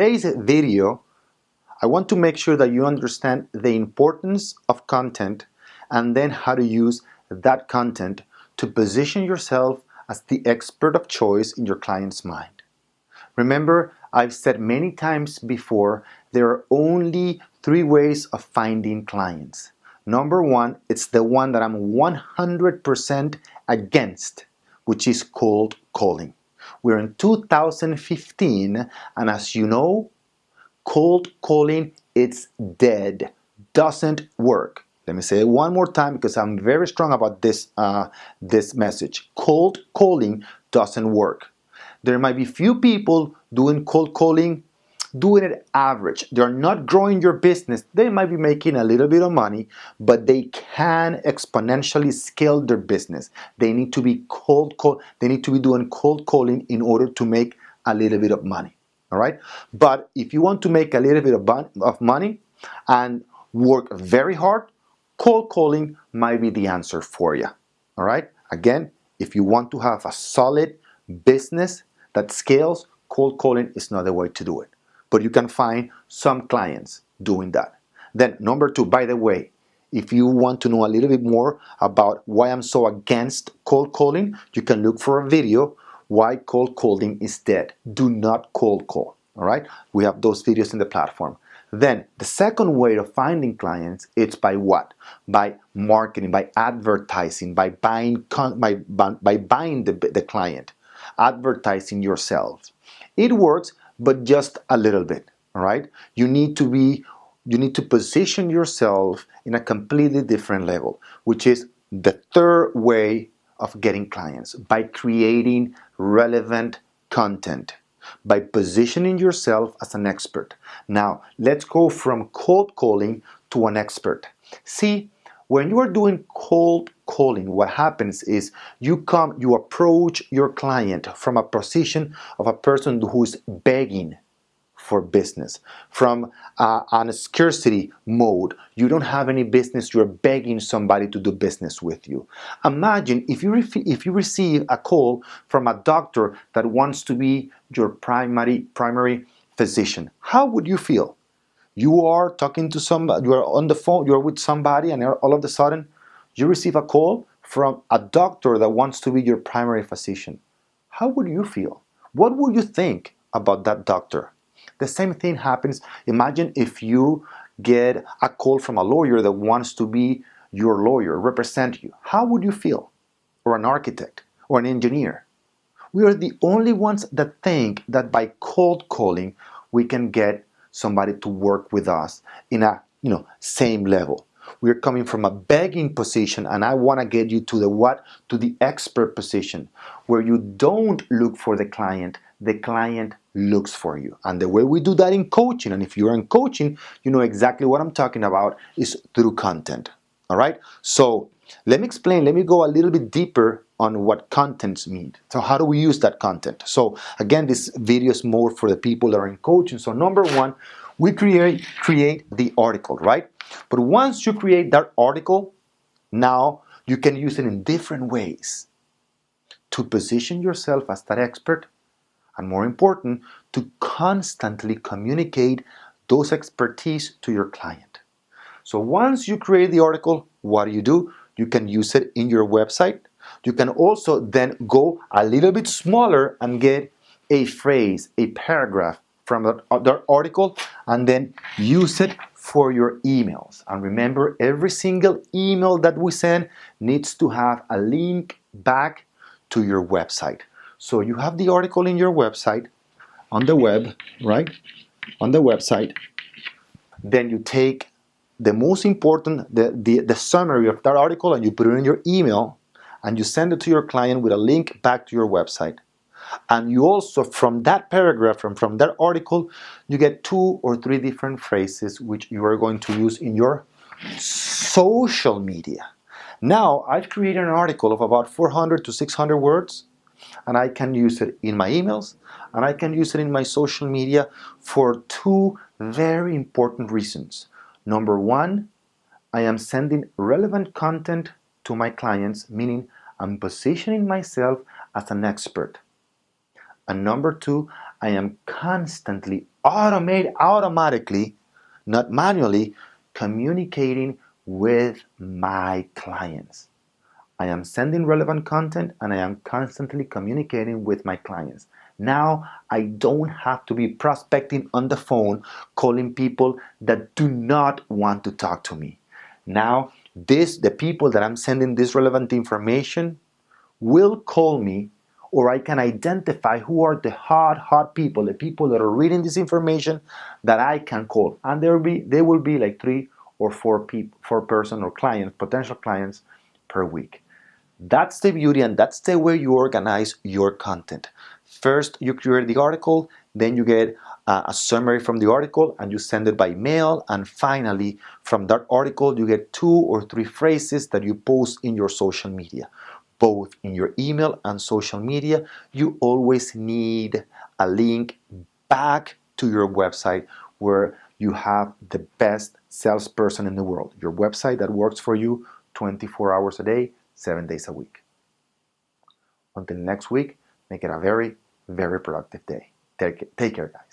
today's video, I want to make sure that you understand the importance of content and then how to use that content to position yourself as the expert of choice in your client's mind. Remember, I've said many times before, there are only 3 ways of finding clients. Number 1, it's the one that I'm 100% against, which is cold calling. We're in 2015, and as you know, cold calling, it's dead, doesn't work. Let me say it one more time because I'm very strong about this message. Cold calling doesn't work. There might be few people doing cold calling, doing it average. They're not growing your business. They might be making a little bit of money, but they can exponentially scale their business. They need to be They need to be doing cold calling in order to make a little bit of money. All right. But if you want to make a little bit of money and work very hard, cold calling might be the answer for you. All right. Again, if you want to have a solid business that scales, cold calling is not the way to do it. But you can find some clients doing that. Then number 2, by the way, if you want to know a little bit more about why I'm so against cold calling, you can look for a video, why cold calling is dead. Do not cold call. All right? We have those videos in the platform. Then the second way of finding clients, it's by what? By marketing, by advertising, by buying the client, advertising yourself. It works, but just a little bit. All right? You need to position yourself in a completely different level, which is the third way of getting clients, by creating relevant content, by positioning yourself as an expert. Now, let's go from cold calling to an expert. See, when you are doing cold calling, what happens is you approach your client from a position of a person who is begging for business, from a scarcity mode. You don't have any business, you're begging somebody to do business with you. Imagine if you receive a call from a doctor that wants to be your primary physician. How would you feel? You are talking to somebody, you are on the phone, you're with somebody, and all of a sudden you receive a call from a doctor that wants to be your primary physician. How would you feel? What would you think about that doctor? The same thing happens. Imagine if you get a call from a lawyer that wants to be your lawyer, represent you. How would you feel? Or an architect or an engineer. We are the only ones that think that by cold calling we can get somebody to work with us in a same level. We're coming from a begging position, and I want to get you to the expert position, where you don't look for the client looks for you. And the way we do that in coaching, and if you're in coaching, you know exactly what I'm talking about, is through content. All right? So let me go a little bit deeper on what contents mean. So how do we use that content? So again, this video is more for the people that are in coaching. So number 1, we create the article, right? But once you create that article, now you can use it in different ways to position yourself as that expert, and more important, to constantly communicate those expertise to your client. So once you create the article, what do? You can use it in your website. You can also then go a little bit smaller and get a phrase, a paragraph from that article, and then use it for your emails. And remember, every single email that we send needs to have a link back to your website. So you have the article in your website, on the web, right? On the website. Then you take the most important, the summary of that article, and you put it in your email, and you send it to your client with a link back to your website. And you also, from that paragraph, from that article, you get 2 or 3 different phrases which you are going to use in your social media. Now, I've created an article of about 400 to 600 words, and I can use it in my emails, and I can use it in my social media for 2 very important reasons. Number 1, I am sending relevant content to my clients, meaning I'm positioning myself as an expert. And number two, I am constantly automatically, not manually, communicating with my clients. I am sending relevant content and I am constantly communicating with my clients. Now I don't have to be prospecting on the phone, calling people that do not want to talk to me. Now, the people that I'm sending this relevant information will call me, or I can identify who are the hot people, the people that are reading this information that I can call. And there will be like 3 or 4 person or clients, potential clients per week. That's the beauty, and that's the way you organize your content. First, you create the article, then you get a summary from the article and you send it by mail, and finally, from that article, you get 2 or 3 phrases that you post in your social media. Both in your email and social media, you always need a link back to your website where you have the best salesperson in the world. Your website that works for you 24 hours a day, 7 days a week. Until next week, make it a very, very productive day. Take care, guys.